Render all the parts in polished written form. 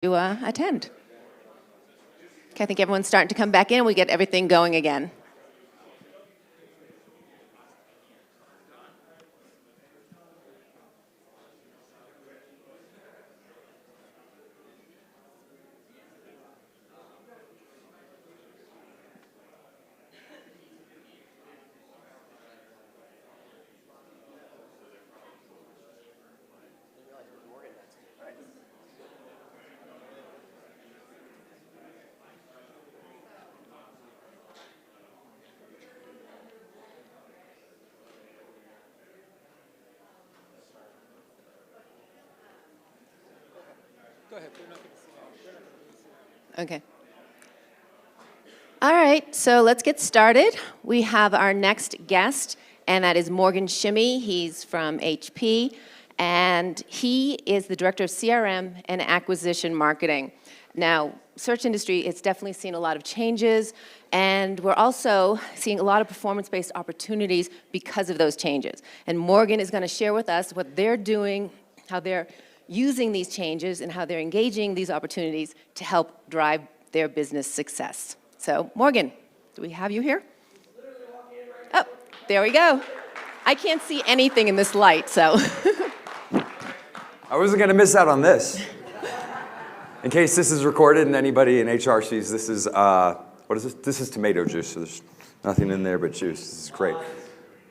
to attend. Okay, I think everyone's starting to come back in. We get everything going again. Go ahead. Okay. All right, so let's get started. We have our next guest, and that is Morgan Shimmy. He's from HP, and he is the Director of CRM and Acquisition Marketing. Now, search industry, it's definitely seen a lot of changes, and we're also seeing a lot of performance-based opportunities because of those changes. And Morgan is going to share with us what they're doing, how they're using these changes, and how they're engaging these opportunities to help drive their business success. So, Morgan, do we have you here? Oh, there we go. I can't see anything in this light, so. I wasn't going to miss out on this. In case this is recorded and anybody in HR sees, this is, what is this? This is tomato juice, so there's nothing in there but juice. This is great.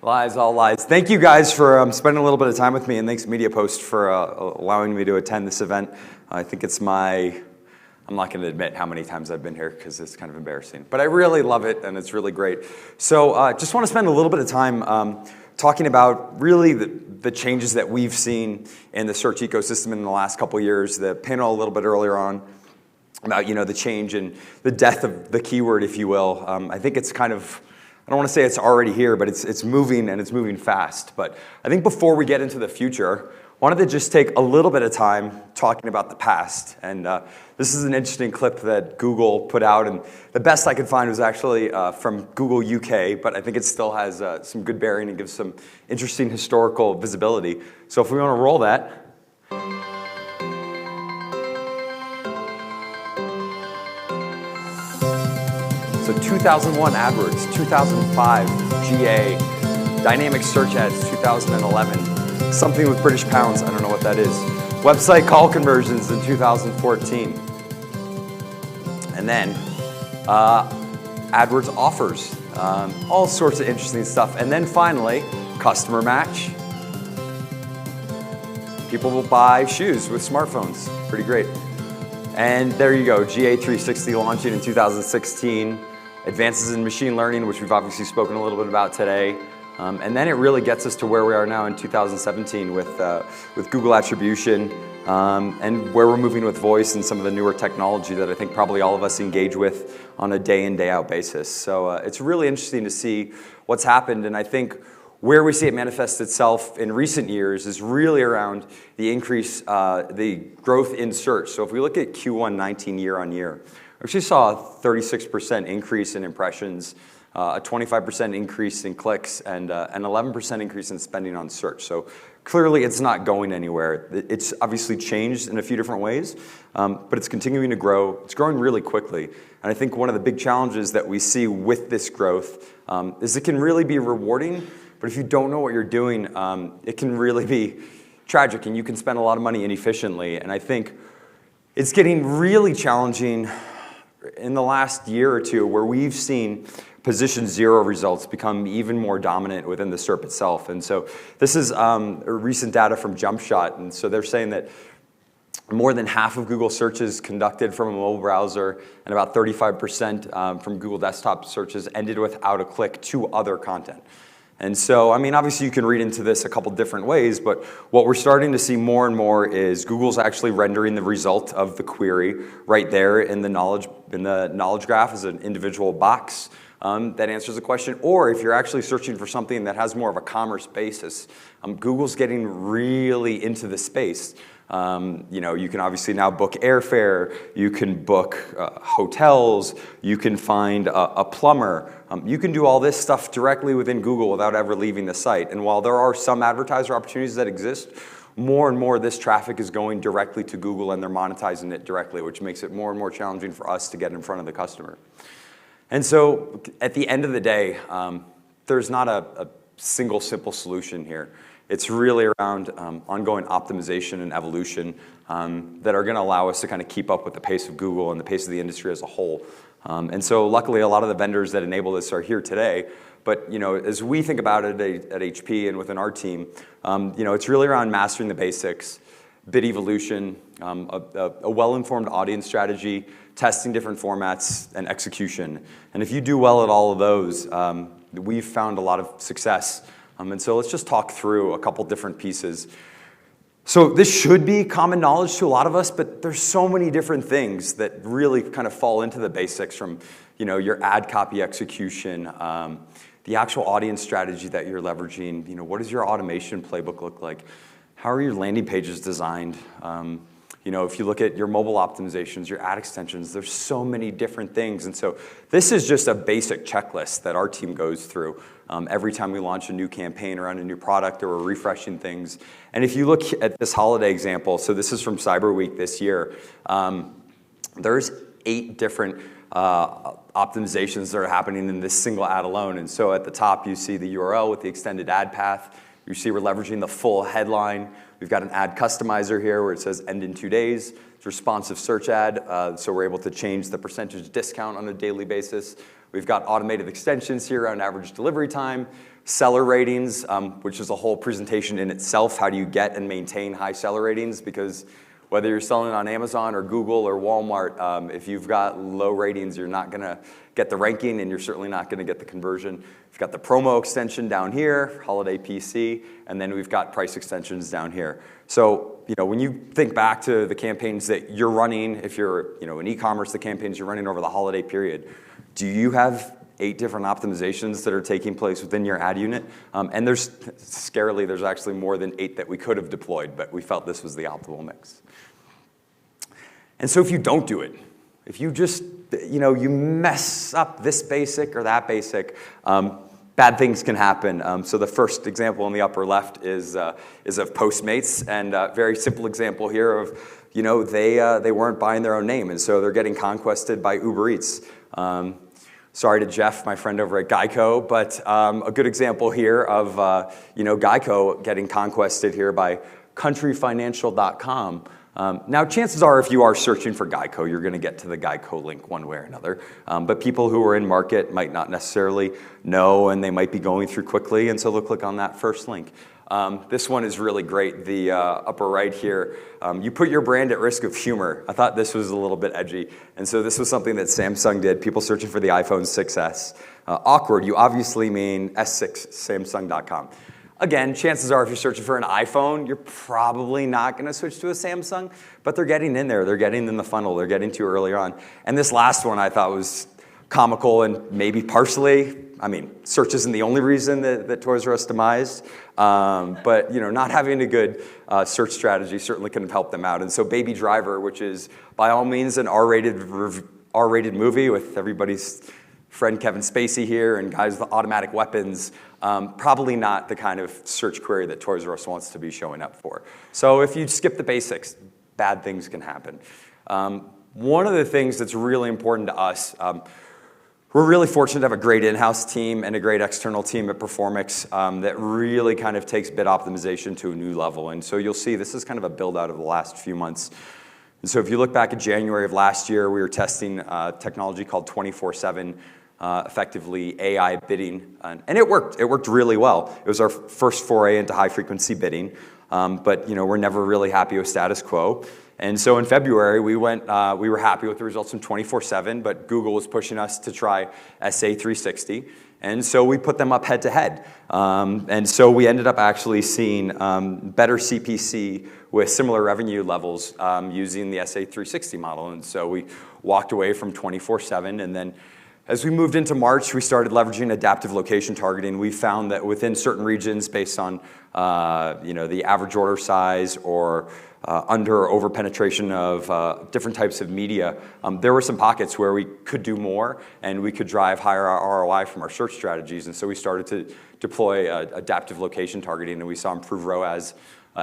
Lies, all lies. Thank you guys for spending a little bit of time with me, and thanks MediaPost for allowing me to attend this event. I think it's I'm not going to admit how many times I've been here because it's kind of embarrassing, but I really love it and it's really great. So just want to spend a little bit of time talking about really the changes that we've seen in the search ecosystem in the last couple of years. The panel a little bit earlier on about the change and the death of the keyword, if you will. I think it's kind of, I don't want to say it's already here, but it's moving and it's moving fast. But I think before we get into the future, I wanted to just take a little bit of time talking about the past. And this is an interesting clip that Google put out. And the best I could find was actually from Google UK, but I think it still has some good bearing and gives some interesting historical visibility. So if we want to roll that. So 2001 AdWords, 2005 GA, dynamic search ads, 2011. Something with British pounds, I don't know what that is. Website call conversions in 2014. And then AdWords offers, all sorts of interesting stuff. And then finally, customer match. People will buy shoes with smartphones, pretty great. And there you go, GA360 launching in 2016. Advances in machine learning, which we've obviously spoken a little bit about today. And then it really gets us to where we are now in 2017 with Google attribution and where we're moving with voice and some of the newer technology that I think probably all of us engage with on a day in, day out basis. So it's really interesting to see what's happened. And I think where we see it manifest itself in recent years is really around the increase, the growth in search. So if we look at Q1 19 year on year, we actually saw a 36% increase in impressions, a 25% increase in clicks, and an 11% increase in spending on search. So clearly it's not going anywhere. It's obviously changed in a few different ways, but it's continuing to grow. It's growing really quickly. And I think one of the big challenges that we see with this growth is it can really be rewarding, but if you don't know what you're doing, it can really be tragic, and you can spend a lot of money inefficiently. And I think it's getting really challenging in the last year or two where we've seen position zero results become even more dominant within the SERP itself. And so this is recent data from JumpShot. And so they're saying that more than half of Google searches conducted from a mobile browser and about 35% from Google desktop searches ended without a click to other content. And so, I mean, obviously you can read into this a couple different ways, but what we're starting to see more and more is Google's actually rendering the result of the query right there in the knowledge graph as an individual box that answers the question. Or if you're actually searching for something that has more of a commerce basis, Google's getting really into the space. You can obviously now book airfare, you can book hotels, you can find a plumber. You can do all this stuff directly within Google without ever leaving the site. And while there are some advertiser opportunities that exist, more and more of this traffic is going directly to Google and they're monetizing it directly, which makes it more and more challenging for us to get in front of the customer. And so at the end of the day, there's not a single simple solution here. It's really around ongoing optimization and evolution that are going to allow us to kind of keep up with the pace of Google and the pace of the industry as a whole. And so luckily, a lot of the vendors that enable this are here today. But as we think about it at HP and within our team, it's really around mastering the basics, bid evolution, a well-informed audience strategy, testing different formats, and execution. And if you do well at all of those, we've found a lot of success. And so let's just talk through a couple different pieces. So this should be common knowledge to a lot of us, but there's so many different things that really kind of fall into the basics from your ad copy execution, the actual audience strategy that you're leveraging. What does your automation playbook look like? How are your landing pages designed? If you look at your mobile optimizations, your ad extensions, there's so many different things. And so this is just a basic checklist that our team goes through every time we launch a new campaign around a new product or we're refreshing things. And if you look at this holiday example, so this is from Cyber Week this year, there's 8 different optimizations that are happening in this single ad alone. And so at the top, you see the URL with the extended ad path. You see we're leveraging the full headline. We've got an ad customizer here where it says end in 2 days. It's a responsive search ad, so we're able to change the percentage discount on a daily basis. We've got automated extensions here around average delivery time, seller ratings, which is a whole presentation in itself. How do you get and maintain high seller ratings? Because whether you're selling on Amazon or Google or Walmart, if you've got low ratings, you're not going to get the ranking, and you're certainly not going to get the conversion. We've got the promo extension down here, holiday PC, and then we've got price extensions down here. So, when you think back to the campaigns that you're running, if you're, in e-commerce, the campaigns you're running over the holiday period, do you have 8 different optimizations that are taking place within your ad unit? And scarily, there's actually more than 8 that we could have deployed, but we felt this was the optimal mix. And so if you don't do it, if you just, you mess up this basic or that basic, bad things can happen. So the first example in the upper left is of Postmates, and a very simple example here of, they weren't buying their own name, and so they're getting conquested by Uber Eats. Sorry to Jeff, my friend over at Geico, but a good example here of, Geico getting conquested here by countryfinancial.com. Now, chances are if you are searching for Geico, you're going to get to the Geico link one way or another. But people who are in market might not necessarily know, and they might be going through quickly, and so they'll click on that first link. This one is really great, the upper right here. You put your brand at risk of humor. I thought this was a little bit edgy, and so this was something that Samsung did, people searching for the iPhone 6S. Awkward, you obviously mean S6, Samsung.com. Again, chances are if you're searching for an iPhone, you're probably not going to switch to a Samsung, but they're getting in there. They're getting in the funnel. They're getting to earlier on. And this last one I thought was comical and maybe partially, search isn't the only reason that Toys R Us demised, but not having a good search strategy certainly could have helped them out. And so Baby Driver, which is by all means an R-rated movie with everybody's friend Kevin Spacey here and guys with automatic weapons, probably not the kind of search query that Toys R Us wants to be showing up for. So if you skip the basics, bad things can happen. One of the things that's really important to us, we're really fortunate to have a great in-house team and a great external team at Performix that really kind of takes bid optimization to a new level. And so you'll see this is kind of a build-out of the last few months. And so if you look back at January of last year, we were testing technology called 24/7, effectively AI bidding, and it worked. It worked really well. It was our first foray into high-frequency bidding, but we're never really happy with status quo. And so in February, we were happy with the results from 24/7, but Google was pushing us to try SA360. And so we put them up head-to-head. And so we ended up actually seeing better CPC with similar revenue levels using the SA360 model. And so we walked away from 24/7. And then as we moved into March, we started leveraging adaptive location targeting. We found that within certain regions, based on the average order size or under or over penetration of different types of media, there were some pockets where we could do more and we could drive higher ROI from our search strategies. And so we started to deploy adaptive location targeting, and we saw improved ROAS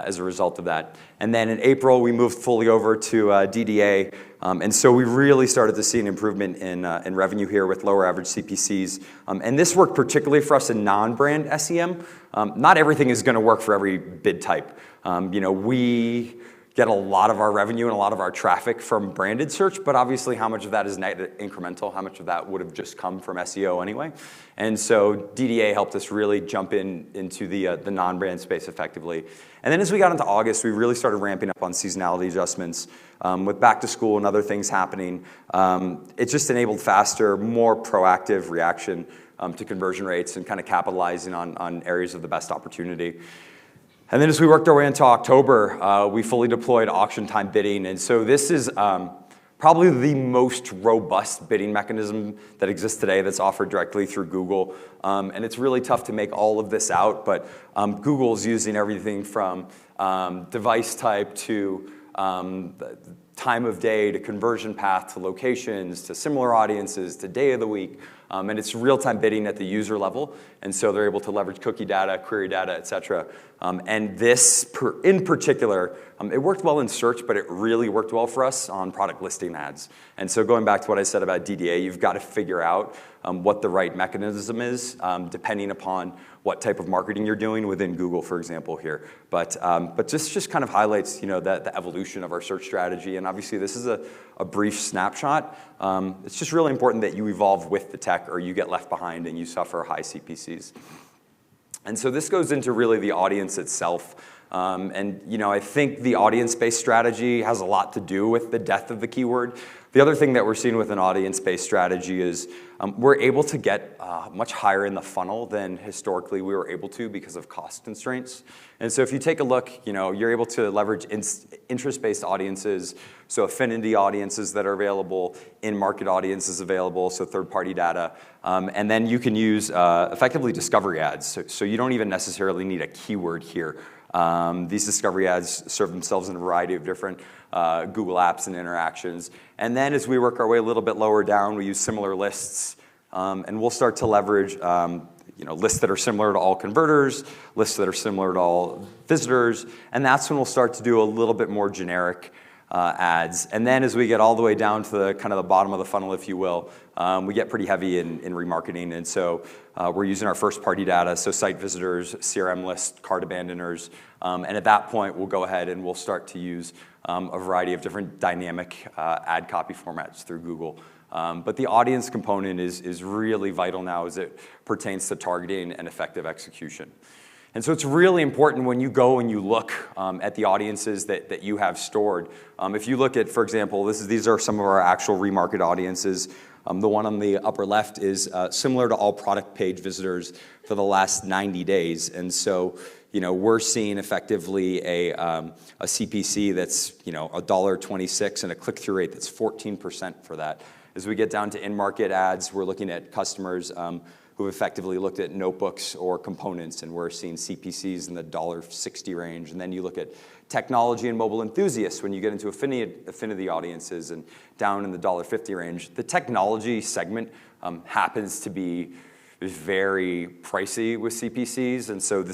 as a result of that. And then in April, we moved fully over to DDA. And so we really started to see an improvement in revenue here with lower average CPCs. And this worked particularly for us in non-brand SEM. Not everything is going to work for every bid type. We get a lot of our revenue and a lot of our traffic from branded search, but obviously how much of that is net incremental, how much of that would have just come from SEO anyway. And so DDA helped us really jump into the non-brand space effectively. And then as we got into August, we really started ramping up on seasonality adjustments. With back to school and other things happening, it just enabled faster, more proactive reaction to conversion rates and kind of capitalizing on areas of the best opportunity. And then as we worked our way into October, we fully deployed auction time bidding. And so this is probably the most robust bidding mechanism that exists today that's offered directly through Google. And it's really tough to make all of this out, but Google's using everything from device type to time of day to conversion path to locations to similar audiences to day of the week. And it's real-time bidding at the user level. And so they're able to leverage cookie data, query data, et cetera. And this, in particular, it worked well in search, but it really worked well for us on product listing ads. And so going back to what I said about DDA, you've got to figure out what the right mechanism is, depending upon what type of marketing you're doing within Google, for example, here. But just kind of highlights, the evolution of our search strategy. And obviously, this is a brief snapshot. It's just really important that you evolve with the tech, or you get left behind and you suffer high CPCs. And so this goes into really the audience itself. I think the audience-based strategy has a lot to do with the death of the keyword. The other thing that we're seeing with an audience-based strategy is we're able to get much higher in the funnel than historically we were able to because of cost constraints. And so if you take a look, you're able to leverage interest-based audiences, so affinity audiences that are available, in-market audiences available, so third-party data. And then you can use effectively discovery ads. So you don't even necessarily need a keyword here. These discovery ads serve themselves in a variety of different Google apps and interactions. And then as we work our way a little bit lower down, we use similar lists. And we'll start to leverage lists that are similar to all converters, lists that are similar to all visitors. And that's when we'll start to do a little bit more generic ads. And then as we get all the way down to the kind of the bottom of the funnel, if you will, we get pretty heavy in remarketing. And so we're using our first-party data, so site visitors, CRM lists, cart abandoners. And at that point, we'll go ahead and we'll start to use a variety of different dynamic ad copy formats through Google. But the audience component is really vital now as it pertains to targeting and effective execution. And so it's really important when you go and you look at the audiences that you have stored. If you look at, for example, these are some of our actual remarket audiences. The one on the upper left is similar to all product page visitors for the last 90 days. And so, we're seeing effectively a CPC that's, $1.26 and a click-through rate that's 14% for that. As we get down to in-market ads, we're looking at customers who have effectively looked at notebooks or components, and we're seeing CPCs in the $1.60 range. And then you look at technology and mobile enthusiasts when you get into affinity audiences and down in the $1.50 range. The technology segment happens to be very pricey with CPCs, and so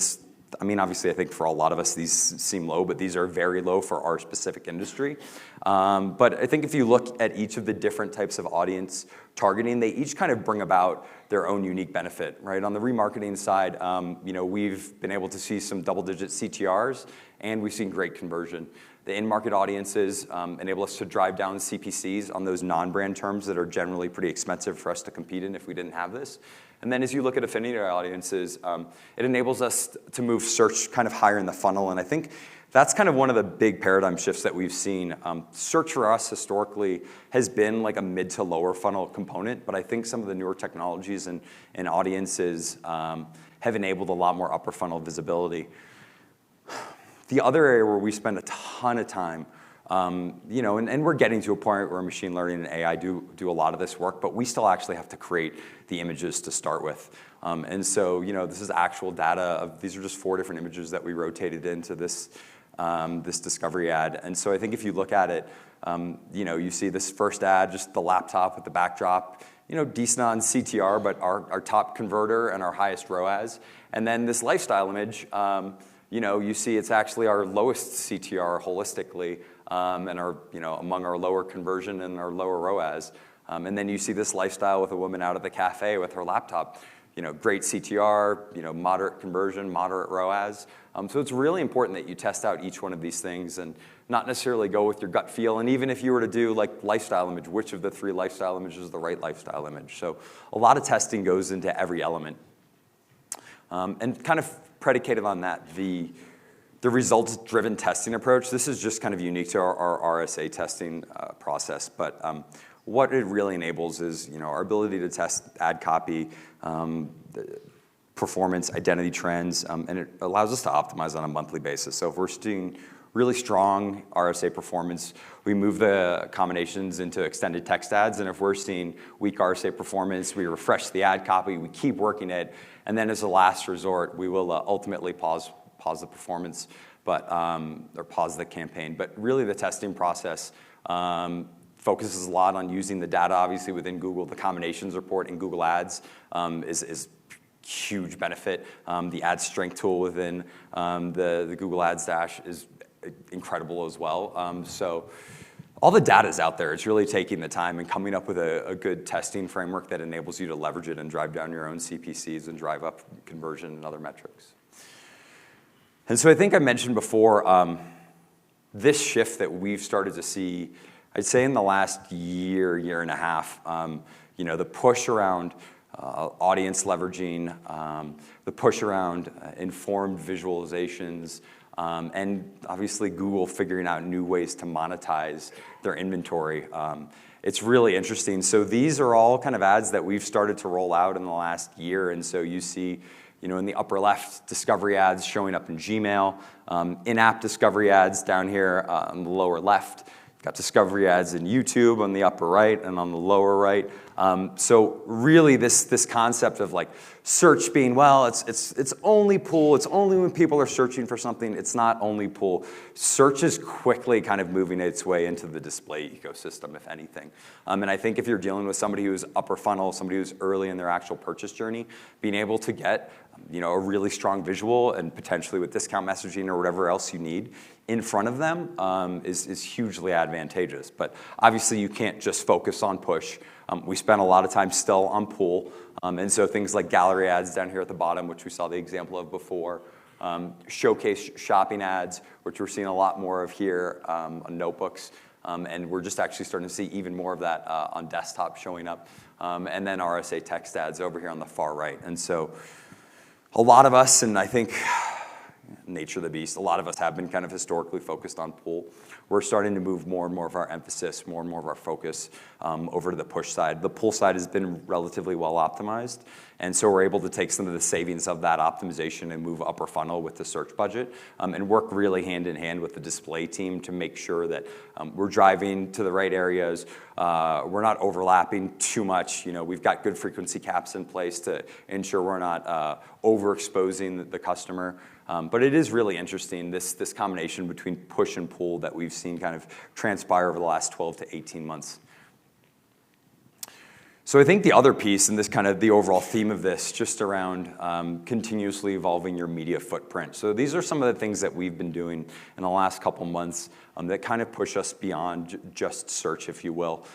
obviously, I think for a lot of us, these seem low, but these are very low for our specific industry. But I think if you look at each of the different types of audience targeting, they each kind of bring about their own unique benefit, right? On the remarketing side, we've been able to see some double-digit CTRs, and we've seen great conversion. The in-market audiences enable us to drive down CPCs on those non-brand terms that are generally pretty expensive for us to compete in if we didn't have this. And then as you look at affinity audiences, it enables us to move search kind of higher in the funnel. And I think that's kind of one of the big paradigm shifts that we've seen. Search for us historically has been like a mid to lower funnel component, but I think some of the newer technologies and audiences have enabled a lot more upper funnel visibility. The other area where we spend a ton of time, and we're getting to a point where machine learning and AI do a lot of this work, but we still actually have to create the images to start with. And so, this is actual data these are just 4 different images that we rotated into this discovery ad. And so I think if you look at it, you see this first ad, just the laptop with the backdrop, decent on CTR, but our top converter and our highest ROAS. And then this lifestyle image, you see it's actually our lowest CTR holistically, and our, among our lower conversion and our lower ROAS. And then you see this lifestyle with a woman out at the cafe with her laptop. Great CTR, moderate conversion, moderate ROAS. So it's really important that you test out each one of these things and not necessarily go with your gut feel. And even if you were to do like lifestyle image, which of the 3 lifestyle images is the right lifestyle image? So a lot of testing goes into every element. And kind of predicated on that, the results-driven testing approach, this is just kind of unique to our RSA testing process. But what it really enables is our ability to test ad copy, performance, identity trends, and it allows us to optimize on a monthly basis. So if we're seeing really strong RSA performance, we move the combinations into extended text ads, and if we're seeing weak RSA performance, we refresh the ad copy, we keep working it, and then as a last resort, we will ultimately pause the performance, or pause the campaign. But really the testing process focuses a lot on using the data, obviously within Google. The combinations report in Google Ads is huge benefit. The ad strength tool within the Google Ads Dash is incredible as well. So all the data is out there. It's really taking the time and coming up with a good testing framework that enables you to leverage it and drive down your own CPCs and drive up conversion and other metrics. And so I think I mentioned before, this shift that we've started to see, I'd say in the last year and a half, the push around audience leveraging, the push around informed visualizations, and obviously Google figuring out new ways to monetize their inventory. It's really interesting. So these are all kind of ads that we've started to roll out in the last year. And so you see, in the upper left, discovery ads showing up in Gmail, in-app discovery ads down here on the lower left. Got discovery ads in YouTube on the upper right and on the lower right. So really this concept of like search being, well, it's only pull. It's only when people are searching for something. It's not only pull. Search is quickly kind of moving its way into the display ecosystem, if anything. And I think if you're dealing with somebody who's upper funnel, somebody who's early in their actual purchase journey, being able to get a really strong visual and potentially with discount messaging or whatever else you need in front of them is hugely advantageous. But obviously you can't just focus on push. We spent a lot of time still on pull. And so things like gallery ads down here at the bottom, which we saw the example of before, showcase shopping ads, which we're seeing a lot more of here on notebooks. And we're just actually starting to see even more of that on desktop showing up. And then RSA text ads over here on the far right. And so a lot of us, and I think nature of the beast, a lot of us have been kind of historically focused on pull. We're starting to move more and more of our emphasis, more and more of our focus over to the push side. The pull side has been relatively well optimized, and so we're able to take some of the savings of that optimization and move upper funnel with the search budget and work really hand in hand with the display team to make sure that we're driving to the right areas. We're not overlapping too much. We've got good frequency caps in place to ensure we're not overexposing the customer. But it is really interesting, this combination between push and pull that we've seen kind of transpire over the last 12 to 18 months. So I think the other piece, and this kind of the overall theme of this, just around continuously evolving your media footprint. So these are some of the things that we've been doing in the last couple months that kind of push us beyond just search, if you will,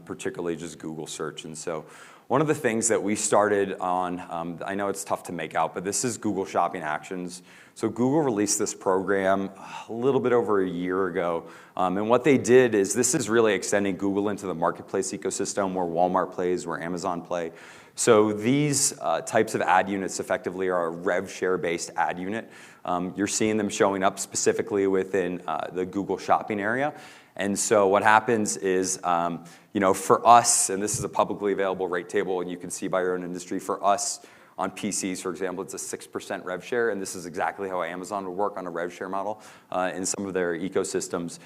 particularly just Google search. And so one of the things that we started on, I know it's tough to make out, but this is Google Shopping Actions. So Google released this program a little bit over a year ago. And what they did is this is really extending Google into the marketplace ecosystem where Walmart plays, where Amazon play. So these types of ad units effectively are a rev share based ad unit. You're seeing them showing up specifically within the Google Shopping area. And so what happens is, for us, and this is a publicly available rate table, and you can see by your own industry, for us on PCs, for example, it's a 6% rev share, and this is exactly how Amazon would work on a rev share model in some of their ecosystems.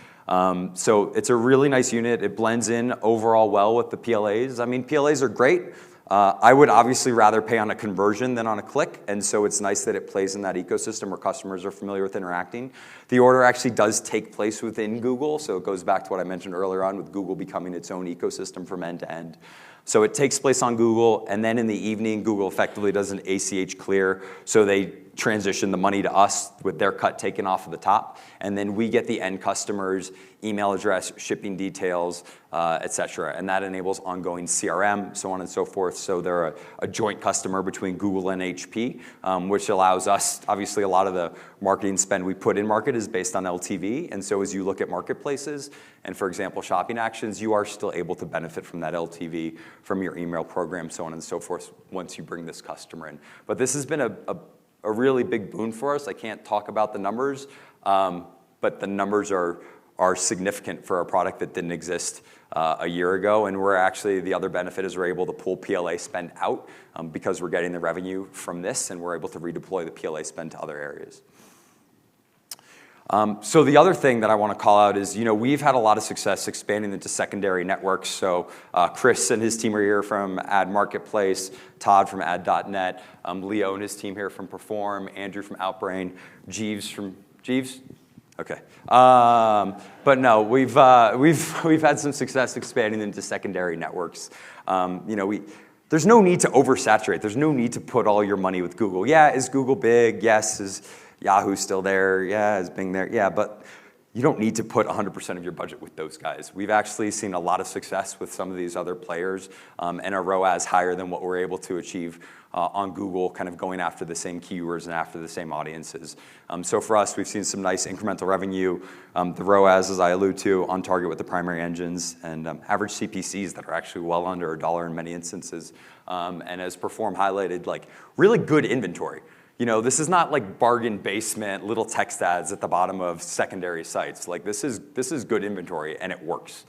So it's a really nice unit. It blends in overall well with the PLAs. I mean, PLAs are great. I would obviously rather pay on a conversion than on a click, and so it's nice that it plays in that ecosystem where customers are familiar with interacting. The order actually does take place within Google, so it goes back to what I mentioned earlier on with Google becoming its own ecosystem from end to end. So it takes place on Google, and then in the evening, Google effectively does an ACH clear, so they transition the money to us with their cut taken off of the top, and then we get the end customer's email address, shipping details, et cetera. And that enables ongoing CRM, so on and so forth. So they're a joint customer between Google and HP, which allows us, obviously a lot of the marketing spend we put in market is based on LTV. And so as you look at marketplaces and, for example, shopping actions, you are still able to benefit from that LTV from your email program, so on and so forth, once you bring this customer in. But this has been a really big boon for us. I can't talk about the numbers, but the numbers are significant for a product that didn't exist a year ago. And we're actually, the other benefit is we're able to pull PLA spend out because we're getting the revenue from this, and we're able to redeploy the PLA spend to other areas. So the other thing that I want to call out is, we've had a lot of success expanding into secondary networks. So Chris and his team are here from Ad Marketplace, Todd from Ad.net, Leo and his team here from Perform, Andrew from Outbrain, Jeeves from Jeeves? Okay. But no, we've had some success expanding into secondary networks. There's no need to oversaturate. There's no need to put all your money with Google. Yeah, is Google big? Yes. Is Yahoo still there? Yeah. Is Bing there? Yeah, but you don't need to put 100% of your budget with those guys. We've actually seen a lot of success with some of these other players, and a ROAS higher than what we're able to achieve on Google, kind of going after the same keywords and after the same audiences. So for us, we've seen some nice incremental revenue. The ROAS, as I allude to, on target with the primary engines, and average CPCs that are actually well under $1 in many instances. And as Perform highlighted, like really good inventory. This is not like bargain basement, little text ads at the bottom of secondary sites. Like this is good inventory, and it works.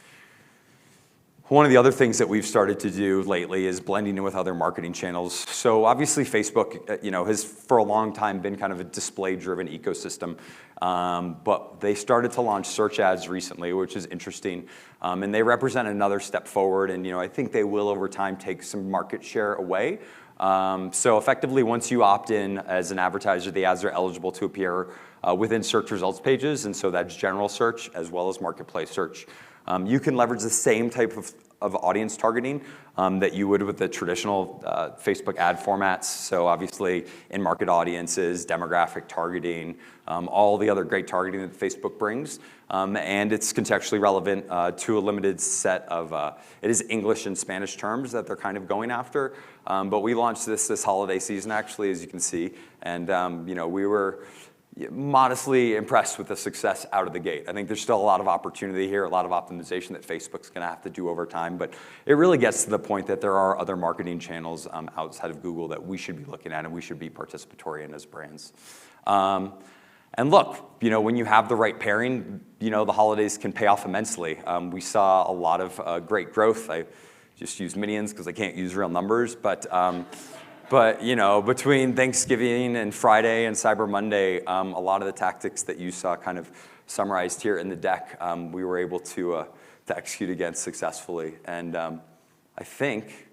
One of the other things that we've started to do lately is blending in with other marketing channels. So obviously Facebook, has for a long time been kind of a display-driven ecosystem, but they started to launch search ads recently, which is interesting, and they represent another step forward. And I think they will over time take some market share away. So effectively, once you opt in as an advertiser, the ads are eligible to appear within search results pages, and so that's general search as well as marketplace search. You can leverage the same type of audience targeting that you would with the traditional Facebook ad formats. So obviously, in-market audiences, demographic targeting, all the other great targeting that Facebook brings. And it's contextually relevant to a limited set of, it is English and Spanish terms that they're kind of going after. But we launched this holiday season, actually, as you can see. And we were modestly impressed with the success out of the gate. I think there's still a lot of opportunity here, a lot of optimization that Facebook's going to have to do over time. But it really gets to the point that there are other marketing channels outside of Google that we should be looking at and we should be participatory in as brands. And look, when you have the right pairing, the holidays can pay off immensely. We saw a lot of great growth. I just use Minions because I can't use real numbers, but between Thanksgiving and Friday and Cyber Monday, a lot of the tactics that you saw kind of summarized here in the deck, we were able to execute against successfully. And I think,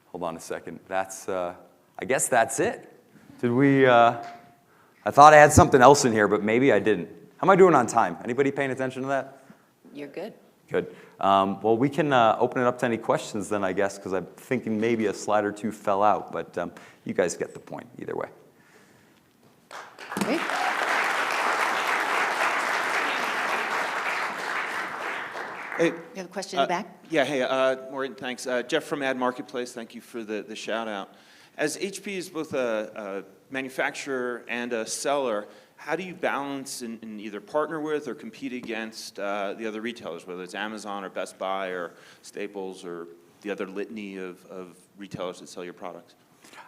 hold on a second, I guess that's it. Did we? I thought I had something else in here, but maybe I didn't. How am I doing on time? Anybody paying attention to that? You're good. Good. Well, we can open it up to any questions then, I guess, because I'm thinking maybe a slide or two fell out, but you guys get the point either way. Great. Hey, You have a question in the back? Yeah, hey, Maureen, thanks. Jeff from Ad Marketplace, thank you for the shout out. As HP is both a manufacturer and a seller, how do you balance and either partner with or compete against the other retailers, whether it's Amazon or Best Buy or Staples or the other litany of retailers that sell your products?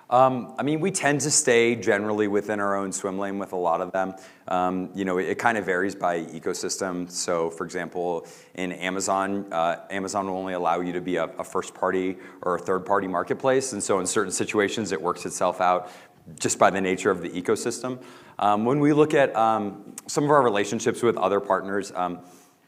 We tend to stay generally within our own swim lane with a lot of them. It kind of varies by ecosystem. So, for example, in Amazon, Amazon will only allow you to be a first-party or a third-party marketplace. And so in certain situations, it works itself out just by the nature of the ecosystem. When we look at some of our relationships with other partners,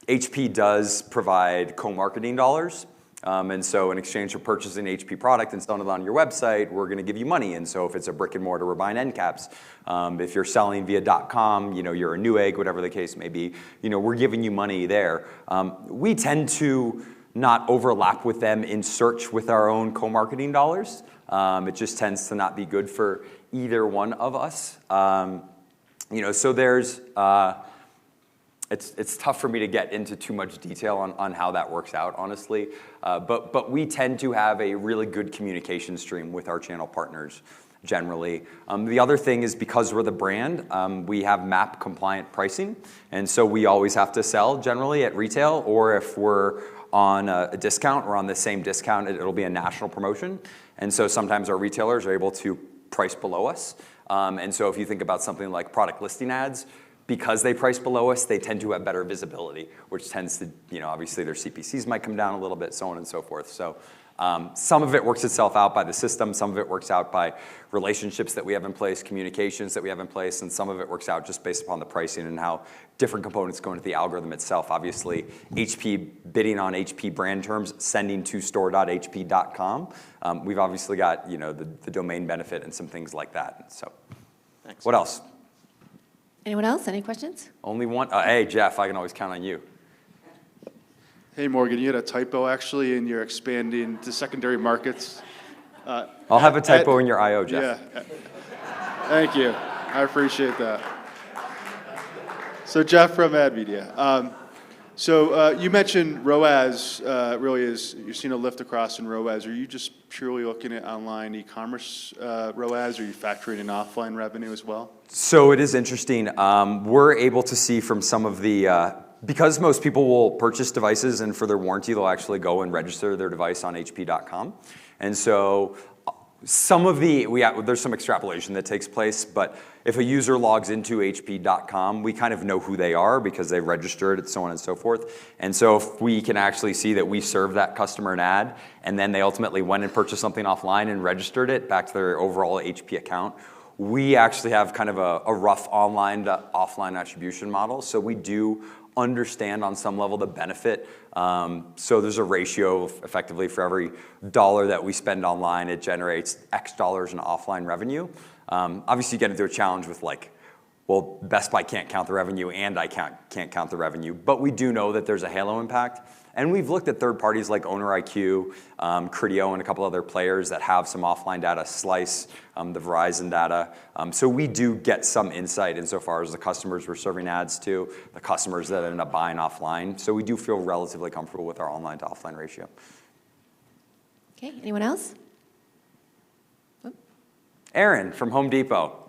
HP does provide co-marketing dollars. And so in exchange for purchasing an HP product and selling it on your website, we're going to give you money. And so if it's a brick and mortar, we're buying end caps. If you're selling via .com, you're a Newegg, whatever the case may be, we're giving you money there. We tend to not overlap with them in search with our own co-marketing dollars. It just tends to not be good for either one of us. So there's, it's tough for me to get into too much detail on how that works out, honestly. But we tend to have a really good communication stream with our channel partners generally. The other thing is because we're the brand, we have MAP compliant pricing. And so we always have to sell generally at retail, or if we're on a discount or on the same discount, it'll be a national promotion. And so sometimes our retailers are able to price below us. And so if you think about something like product listing ads, because they price below us, they tend to have better visibility, which tends to, obviously their CPCs might come down a little bit, so on and so forth. So some of it works itself out by the system, some of it works out by relationships that we have in place, communications that we have in place, and some of it works out just based upon the pricing and how different components go into the algorithm itself. Obviously, HP bidding on HP brand terms, sending to store.hp.com. We've obviously got the domain benefit and some things like that. So, Thanks. What else? Anyone else? Any questions? Only one? Hey, Jeff, I can always count on you. Hey, Morgan, you had a typo actually in your expanding to secondary markets. I'll have a typo in your IO, Jeff. Yeah. Thank you. I appreciate that. So Jeff from Ad Media. So you mentioned ROAS really is, you're seeing a lift across in ROAS. Are you just purely looking at online e-commerce ROAS, or are you factoring in offline revenue as well? So it is interesting. We're able to see from some of the, because most people will purchase devices and for their warranty, they'll actually go and register their device on hp.com. And so some of there's some extrapolation that takes place, but if a user logs into hp.com, we kind of know who they are because they registered and so on and so forth. And so if we can actually see that we served that customer an ad, and then they ultimately went and purchased something offline and registered it back to their overall HP account, we actually have kind of a rough online to offline attribution model. So we do understand on some level the benefit. So there's a ratio effectively for every dollar that we spend online, it generates X dollars in offline revenue. Obviously you get into a challenge with well, Best Buy can't count the revenue and I can't count the revenue, but we do know that there's a halo impact. And we've looked at third parties like OwnerIQ, Criteo, and a couple other players that have some offline data, Slice, the Verizon data. So we do get some insight insofar as the customers we're serving ads to, the customers that end up buying offline. So we do feel relatively comfortable with our online to offline ratio. Okay, anyone else? Aaron from Home Depot.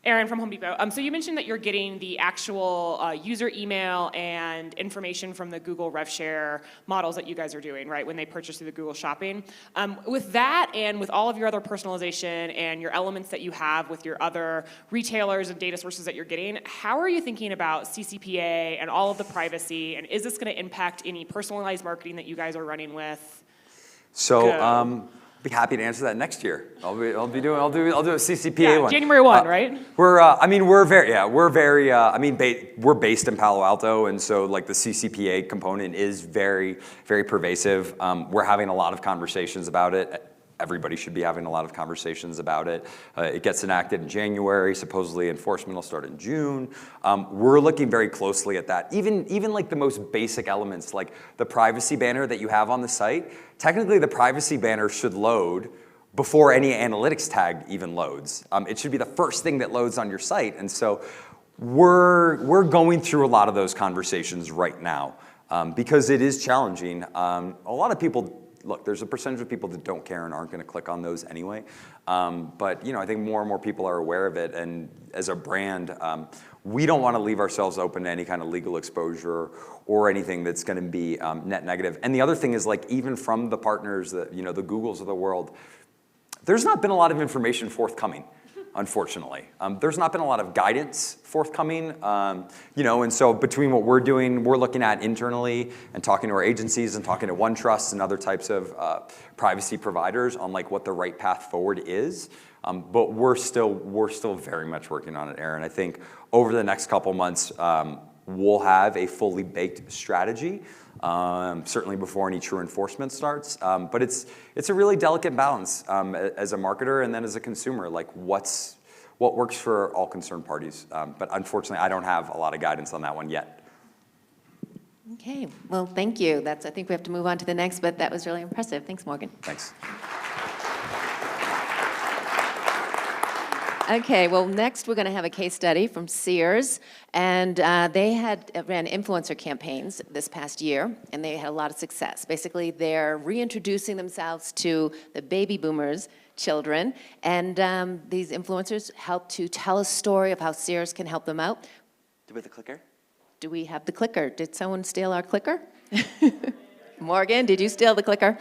Aaron from Home Depot. So you mentioned that you're getting the actual user email and information from the Google RevShare models that you guys are doing, right, when they purchase through the Google Shopping. With that and with all of your other personalization and your elements that you have with your other retailers and data sources that you're getting, how are you thinking about CCPA and all of the privacy, and is this going to impact any personalized marketing that you guys are running with? So, be happy to answer that next year. I'll do a CCPA one. January 1, right? We're based in Palo Alto, and so the CCPA component is very, very pervasive. We're having a lot of conversations about it. Everybody should be having a lot of conversations about it. It gets enacted in January. Supposedly enforcement will start in June. We're looking very closely at that. Even the most basic elements, like the privacy banner that you have on the site, technically the privacy banner should load before any analytics tag even loads. It should be the first thing that loads on your site. And so we're going through a lot of those conversations right now because it is challenging. A lot of people, look, there's a percentage of people that don't care and aren't going to click on those anyway. But I think more and more people are aware of it. And as a brand, we don't want to leave ourselves open to any kind of legal exposure or anything that's going to be net negative. And the other thing is, even from the partners that the Googles of the world, there's not been a lot of information forthcoming. Unfortunately, there's not been a lot of guidance forthcoming, and so between what we're doing, we're looking at internally and talking to our agencies and talking to OneTrust and other types of privacy providers on what the right path forward is. But we're still very much working on it, Aaron. I think over the next couple months, we'll have a fully baked strategy. Certainly before any true enforcement starts. But it's a really delicate balance as a marketer and then as a consumer. what works for all concerned parties. But unfortunately, I don't have a lot of guidance on that one yet. Okay, well, thank you. I think we have to move on to the next, but that was really impressive. Thanks, Morgan. Thanks. Okay, well, next we're going to have a case study from Sears, and they ran influencer campaigns this past year, and they had a lot of success. Basically, they're reintroducing themselves to the baby boomers' children, and these influencers help to tell a story of how Sears can help them out. Do we have the clicker? Do we have the clicker? Did someone steal our clicker? Morgan, did you steal the clicker?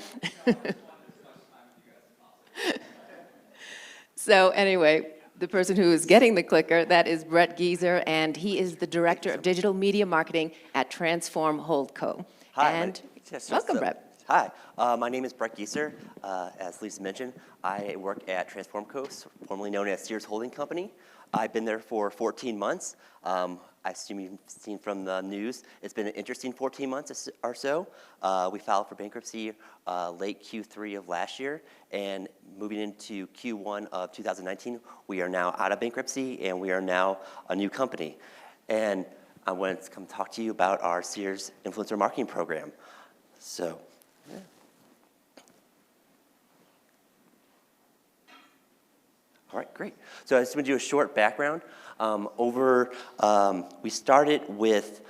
So anyway, the person who is getting the clicker, that is Brett Gieser, and he is the Director of Digital Media Marketing at Transform Holdco. Hi. And welcome, Brett. Hi, my name is Brett Gieser. As Lisa mentioned, I work at Transform Co., formerly known as Sears Holding Company. I've been there for 14 months. I assume you've seen from the news, it's been an interesting 14 months or so. We filed for bankruptcy late Q3 of last year, and moving into Q1 of 2019, we are now out of bankruptcy, and we are now a new company. And I wanted to come talk to you about our Sears Influencer Marketing Program. So, yeah. All right, great. So I just want to do a short background. We started with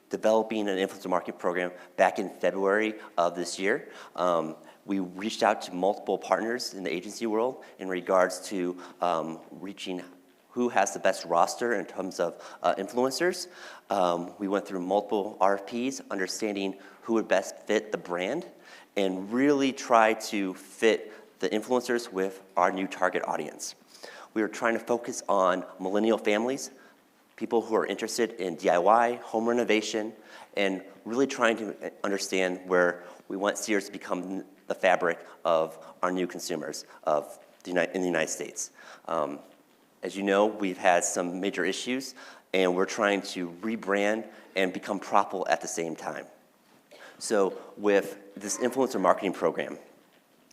developing an influencer marketing program back in February of this year. We reached out to multiple partners in the agency world in regards to reaching who has the best roster in terms of influencers. We went through multiple RFPs, understanding who would best fit the brand, and really try to fit the influencers with our new target audience. We were trying to focus on millennial families, people who are interested in DIY, home renovation, and really trying to understand where we want Sears to become the fabric of our new consumers in the United States. As you know, we've had some major issues, and we're trying to rebrand and become profitable at the same time. So with this influencer marketing program,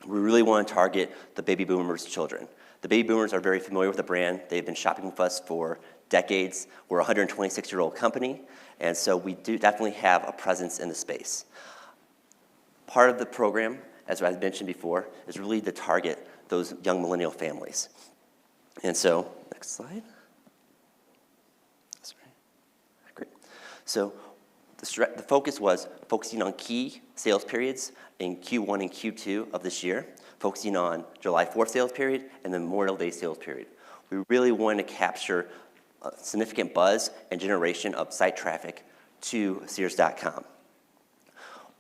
we really want to target the baby boomers' children. The baby boomers are very familiar with the brand. They've been shopping with us for decades. We're a 126-year-old company, and so we do definitely have a presence in the space. Part of the program, as I mentioned before, is really to target those young millennial families. And so, next slide. That's right. Great. So the focus was focusing on key sales periods in Q1 and Q2 of this year, focusing on July 4th sales period and the Memorial Day sales period. We really wanted to capture a significant buzz and generation of site traffic to Sears.com.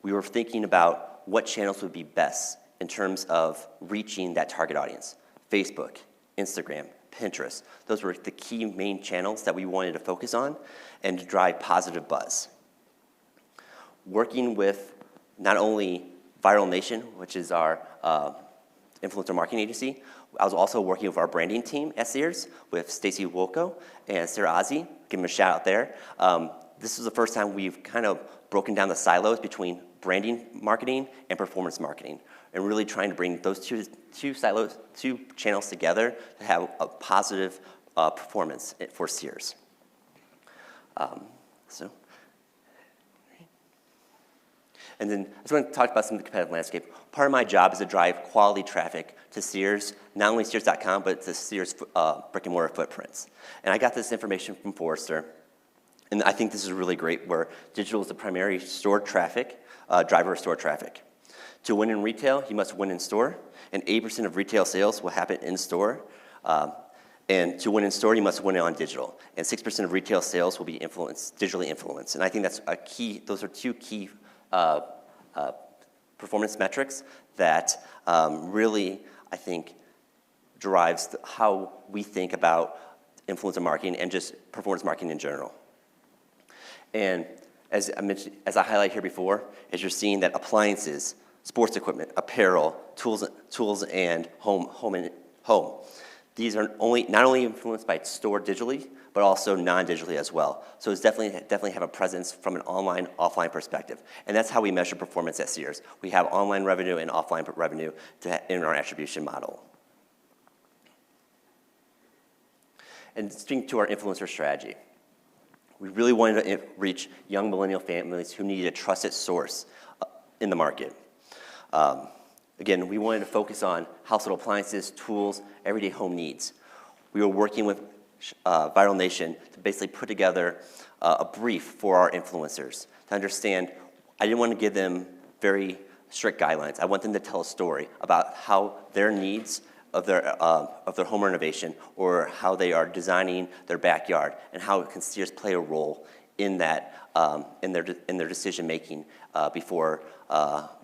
We were thinking about what channels would be best in terms of reaching that target audience. Facebook, Instagram, Pinterest. Those were the key main channels that we wanted to focus on and to drive positive buzz. Working with not only Viral Nation, which is our influencer marketing agency, I was also working with our branding team at Sears with Stacy Wolko and Sarah Ozzie. Give them a shout out there. This is the first time we've kind of broken down the silos between branding marketing and performance marketing, and really trying to bring those two channels together to have a positive performance for Sears. And then I just want to talk about some of the competitive landscape. Part of my job is to drive quality traffic to Sears, not only Sears.com, but to Sears brick and mortar footprints. And I got this information from Forrester, and I think this is really great, where digital is the primary store traffic, driver of store traffic. To win in retail, you must win in store, and 80% of retail sales will happen in store. And to win in store, you must win it on digital. And 6% of retail sales will be digitally influenced. And I think that's a key, those are two key performance metrics that really, I think, drives how we think about influencer marketing and just performance marketing in general. And as I mentioned, as I highlighted here before, as you're seeing that appliances, sports equipment, apparel, tools and home. These are not only influenced by store digitally, but also non-digitally as well. So it's definitely have a presence from an online, offline perspective. And that's how we measure performance at Sears. We have online revenue and offline revenue in our attribution model. And sticking to our influencer strategy, we really wanted to reach young millennial families who needed a trusted source in the market. Again, we wanted to focus on household appliances, tools, everyday home needs. We were working with Viral Nation to basically put together a brief for our influencers to understand. I didn't want to give them very strict guidelines. I want them to tell a story about how their needs of their home renovation, or how they are designing their backyard, and how can Sears play a role in that, in their decision making before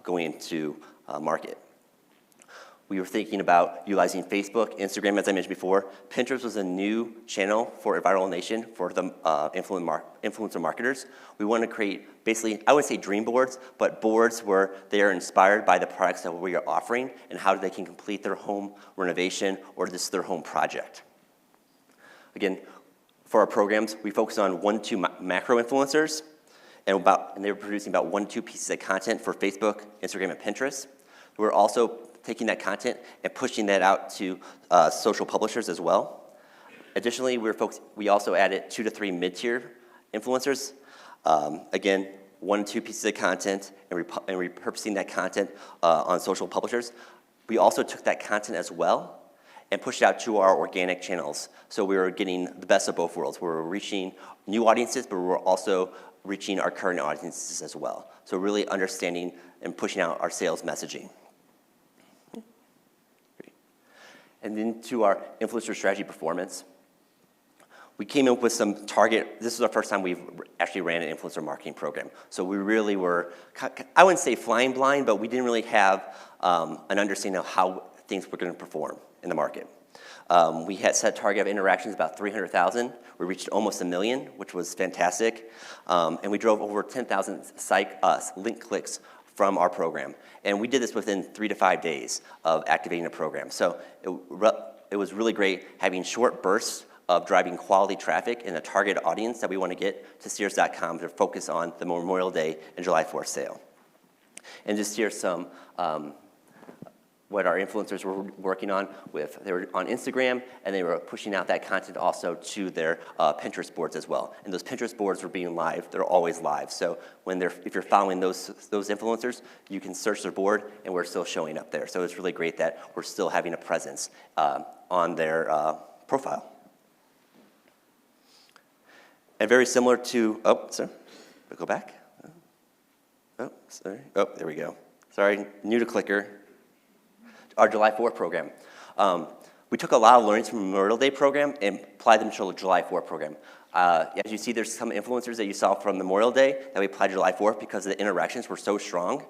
going into market. We were thinking about utilizing Facebook, Instagram, as I mentioned before. Pinterest was a new channel for Viral Nation for the influencer marketers. We want to create, basically, I wouldn't say dream boards, but boards where they are inspired by the products that we are offering and how they can complete their home renovation or just their home project. Again, for our programs, we focus on 1 to 2 macro influencers, and they were producing about 1 to 2 pieces of content for Facebook, Instagram, and Pinterest. We're also taking that content and pushing that out to social publishers as well. Additionally, we also added 2 to 3 mid-tier influencers. Again, 1 to 2 pieces of content and repurposing that content on social publishers. We also took that content as well and pushed it out to our organic channels. So we were getting the best of both worlds. We were reaching new audiences, but we were also reaching our current audiences as well. So really understanding and pushing out our sales messaging. And then to our influencer strategy performance, we came up with some target. This is our first time we've actually ran an influencer marketing program. So we really were, I wouldn't say flying blind, but we didn't really have an understanding of how things were going to perform in the market. We had set a target of interactions about 300,000. We reached almost 1 million, which was fantastic. And we drove over 10,000 link clicks from our program. And we did this within 3 to 5 days of activating the program. So it was really great having short bursts of driving quality traffic in a target audience that we want to get to Sears.com to focus on the Memorial Day and July 4th sale. And just here's some what our influencers were working on they were on Instagram, and they were pushing out that content also to their Pinterest boards as well. And those Pinterest boards were being live. They're always live. So if you're following those influencers, you can search their board, and we're still showing up there. So it's really great that we're still having a presence on their profile. And very similar to, go back. There we go. Sorry, new to clicker. Our July 4th program. We took a lot of learnings from the Memorial Day program and applied them to the July 4th program. As you see, there's some influencers that you saw from Memorial Day that we applied to July 4th because the interactions were so strong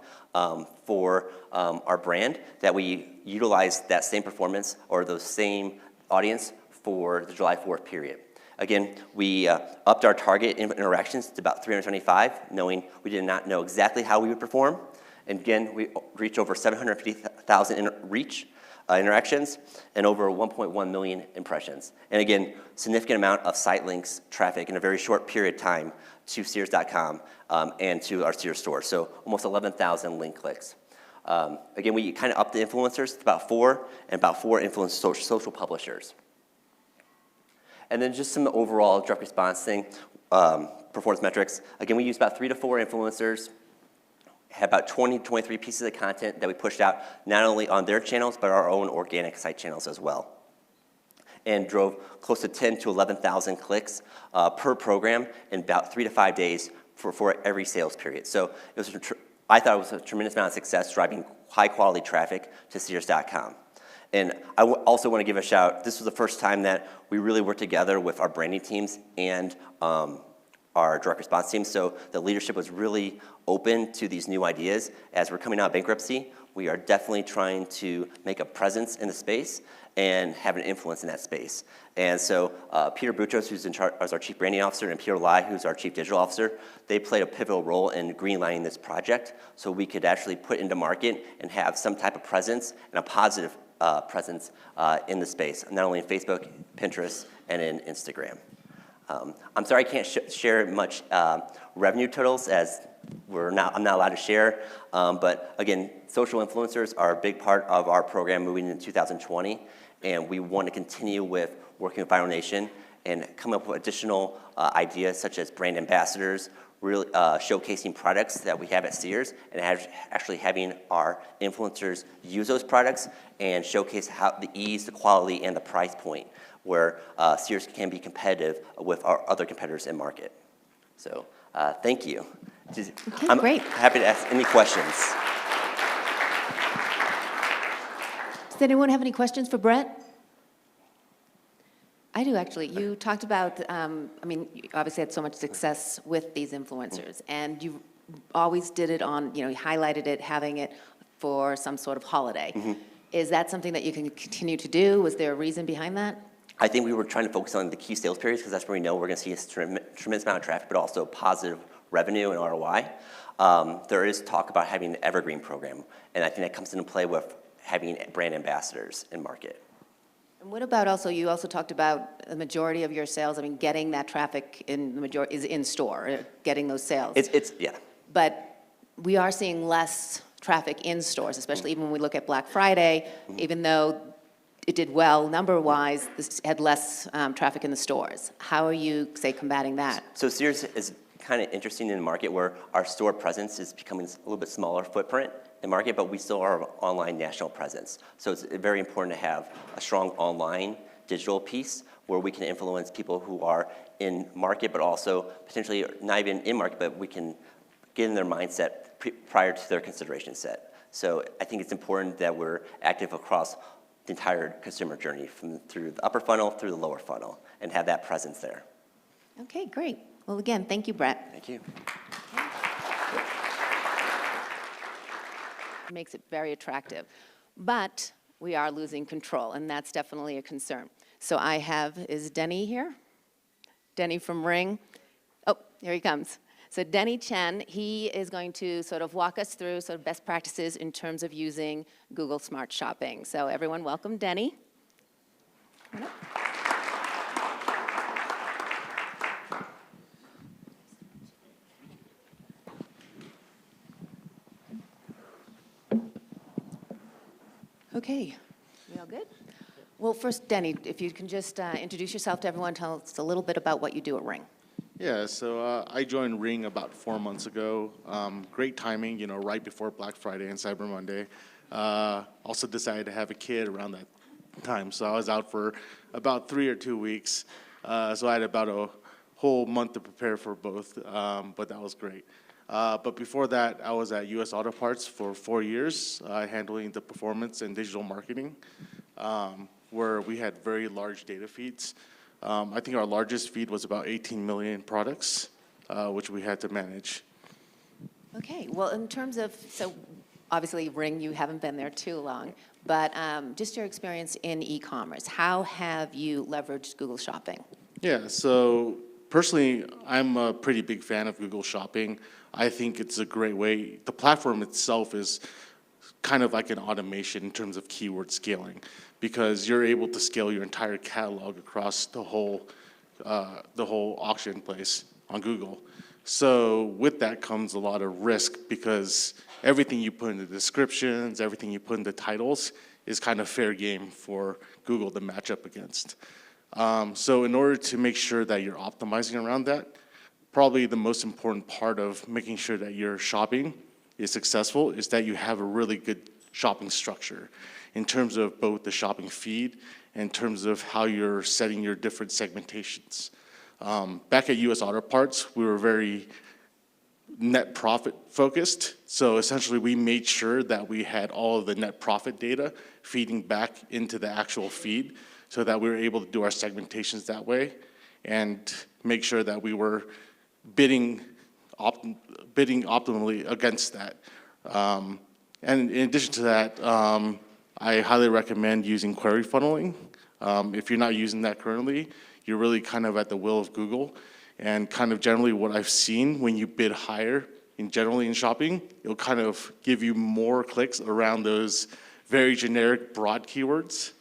for our brand that we utilized that same performance or the same audience for the July 4th period. Again, we upped our target interactions to about 325, knowing we did not know exactly how we would perform. And again, we reached over 750,000 interactions and over 1.1 million impressions. And again, significant amount of site links, traffic in a very short period of time to Sears.com and to our Sears store. So almost 11,000 link clicks. Again, we kind of upped the influencers to about 4 influence social publishers. And then just some overall direct response thing, performance metrics. Again, we used about 3 to 4 influencers. Had about 20 to 23 pieces of content that we pushed out, not only on their channels, but our own organic site channels as well. And drove close to 10 to 11,000 clicks per program in about 3 to 5 days for every sales period. So I thought it was a tremendous amount of success driving high quality traffic to Sears.com. And I also want to give a shout out. This was the first time that we really worked together with our branding teams and our direct response team. So the leadership was really open to these new ideas. As we're coming out of bankruptcy, we are definitely trying to make a presence in the space and have an influence in that space. And so Peter Boutros, who's in charge as our Chief Branding Officer, and Peter Lai, who's our Chief Digital Officer, they played a pivotal role in greenlighting this project so we could actually put into market and have some type of presence and a positive presence in the space, not only in Facebook, Pinterest, and in Instagram. I'm sorry I can't share much revenue totals as I'm not allowed to share, but again, social influencers are a big part of our program moving into 2020, and we want to continue with working with Viral Nation and come up with additional ideas such as brand ambassadors, really showcasing products that we have at Sears, and actually having our influencers use those products and showcase how the ease, the quality, and the price point where Sears can be competitive with our other competitors in market. So thank you. I'm great. happy to ask any questions. Does anyone have any questions for Brett? I do, actually. You talked about, you obviously had so much success with these influencers, and you always did it on, you highlighted it, having it for some sort of holiday. Is that something that you can continue to do? Was there a reason behind that? I think we were trying to focus on the key sales periods because that's where we know we're going to see a tremendous amount of traffic, but also positive revenue and ROI. There is talk about having an evergreen program, and I think that comes into play with having brand ambassadors in market. And what about also, you also talked about the majority of your sales, getting that traffic in the majority is in store, getting those sales. Yeah. But we are seeing less traffic in stores, especially even when we look at Black Friday, even though it did well number-wise, this had less traffic in the stores. How are you, say, combating that? So Sears is kind of interesting in the market where our store presence is becoming a little bit smaller footprint in market, but we still are an online national presence. So it's very important to have a strong online digital piece where we can influence people who are in market, but also potentially not even in market, but we can get in their mindset prior to their consideration set. So I think it's important that we're active across the entire consumer journey through the upper funnel through the lower funnel and have that presence there. Okay, great. Well, again, thank you, Brett. Thank you. Makes it very attractive. But we are losing control, and that's definitely a concern. So is Denny here? Denny from Ring. Oh, here he comes. So Denny Chen, he is going to sort of walk us through sort of best practices in terms of using Google Smart Shopping. So everyone, welcome Denny. Come on up. Okay, we all good? Well, first, Denny, if you can just introduce yourself to everyone, tell us a little bit about what you do at Ring. Yeah, so I joined Ring about 4 months ago. Great timing, right before Black Friday and Cyber Monday. Also decided to have a kid around that time, so I was out for about 3 or 2 weeks. So I had about a whole month to prepare for both, but that was great. But before that, I was at US Auto Parts for 4 years, handling the performance and digital marketing, where we had very large data feeds. I think our largest feed was about 18 million products, which we had to manage. Okay, well, in terms of, so obviously Ring, you haven't been there too long, but just your experience in e-commerce, how have you leveraged Google Shopping? Yeah, so personally, I'm a pretty big fan of Google Shopping. I think it's a great way. The platform itself is kind of like an automation in terms of keyword scaling because you're able to scale your entire catalog across the whole auction place on Google. So with that comes a lot of risk because everything you put in the descriptions, everything you put in the titles is kind of fair game for Google to match up against. So in order to make sure that you're optimizing around that, probably the most important part of making sure that your shopping is successful is that you have a really good shopping structure in terms of both the shopping feed and in terms of how you're setting your different segmentations. Back at US Auto Parts, we were very net profit focused. So essentially we made sure that we had all of the net profit data feeding back into the actual feed so that we were able to do our segmentations that way and make sure that we were bidding optimally against that. And in addition to that, I highly recommend using query funneling. If you're not using that currently, you're really kind of at the will of Google. And kind of generally what I've seen when you bid higher generally in shopping, it'll kind of give you more clicks around those very generic broad keywords.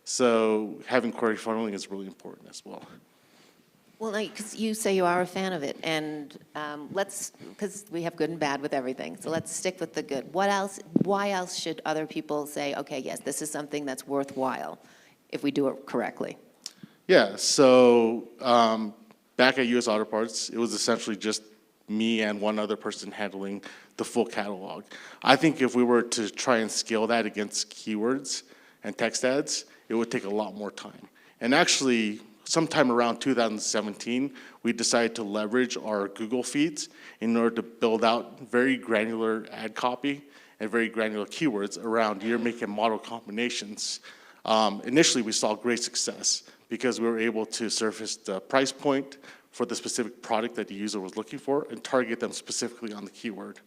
So having query funneling is really important as well. Well, because you say you are a fan of it, and because we have good and bad with everything, so let's stick with the good. What else, why else should other people say, okay, yes, this is something that's worthwhile if we do it correctly? Yeah, so back at US Auto Parts, it was essentially just me and one other person handling the full catalog. I think if we were to try and scale that against keywords and text ads, it would take a lot more time. And actually, sometime around 2017, we decided to leverage our Google feeds in order to build out very granular ad copy and very granular keywords around year, make, and model combinations. Initially, we saw great success because we were able to surface the price point for the specific product that the user was looking for and target them specifically on the keyword.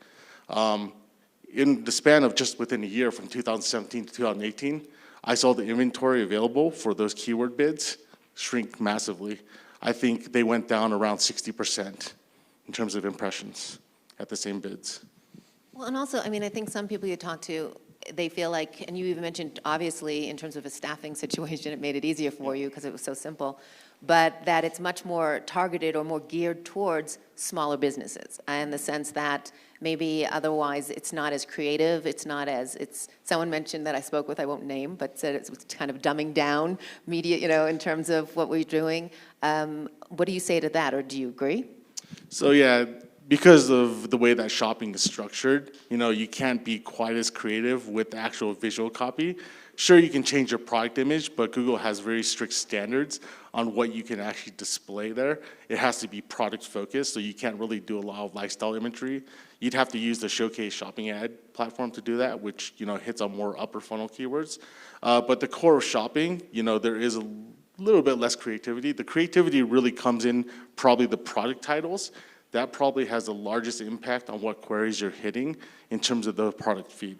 In the span of just within a year, from 2017 to 2018, I saw the inventory available for those keyword bids shrink massively. I think they went down around 60% in terms of impressions at the same bids. Well, and also, I mean, I think some people you talk to, they feel like, and you even mentioned, obviously, in terms of a staffing situation, it made it easier for you because it was so simple, but that it's much more targeted or more geared towards smaller businesses, in the sense that maybe otherwise it's not as creative, it's not as, someone mentioned that I spoke with, I won't name, but said it's kind of dumbing down media, in terms of what we're doing. What do you say to that, or do you agree? So yeah, because of the way that shopping is structured, you can't be quite as creative with the actual visual copy. Sure, you can change your product image, but Google has very strict standards on what you can actually display there. It has to be product focused, so you can't really do a lot of lifestyle imagery. You'd have to use the Showcase shopping ad platform to do that, which hits on more upper funnel keywords. But the core of shopping, there is a little bit less creativity. The creativity really comes in probably the product titles. That probably has the largest impact on what queries you're hitting in terms of the product feed.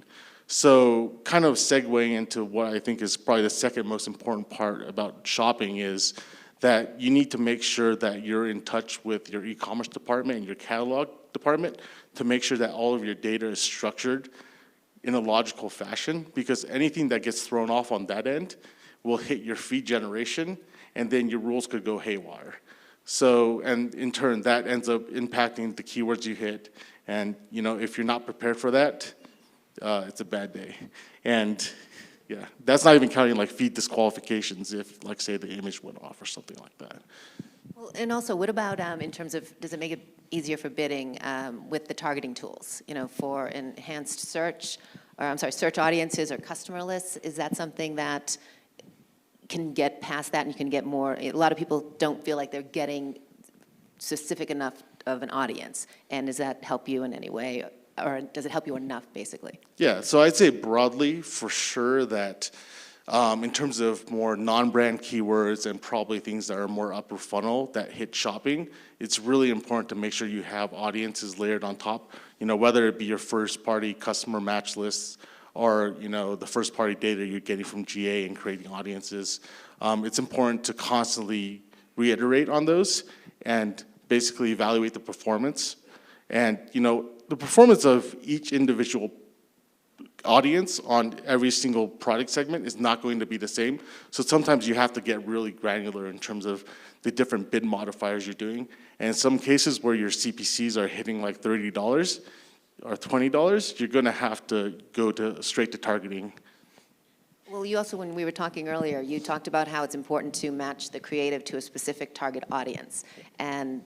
So kind of segueing into what I think is probably the second most important part about shopping is that you need to make sure that you're in touch with your e-commerce department and your catalog department to make sure that all of your data is structured in a logical fashion, because anything that gets thrown off on that end will hit your feed generation, and then your rules could go haywire. So, and in turn, that ends up impacting the keywords you hit. And, if you're not prepared for that, it's a bad day. And yeah, that's not even counting like feed disqualifications if, like, say, the image went off or something like that. Well, and also, what about in terms of, does it make it easier for bidding with the targeting tools, for enhanced search, or I'm sorry, search audiences or customer lists? Is that something that can get past that and you can get more? A lot of people don't feel like they're getting specific enough of an audience. And does that help you in any way? Or does it help you enough, basically? Yeah, so I'd say broadly, for sure, that in terms of more non-brand keywords and probably things that are more upper funnel that hit shopping, it's really important to make sure you have audiences layered on top, whether it be your first-party customer match lists or, the first-party data you're getting from GA and creating audiences. It's important to constantly reiterate on those and basically evaluate the performance. And, the performance of each individual audience on every single product segment is not going to be the same. So sometimes you have to get really granular in terms of the different bid modifiers you're doing. And in some cases where your CPCs are hitting like $30 or $20, you're gonna have to go straight to targeting. Well, you also, when we were talking earlier, you talked about how it's important to match the creative to a specific target audience. And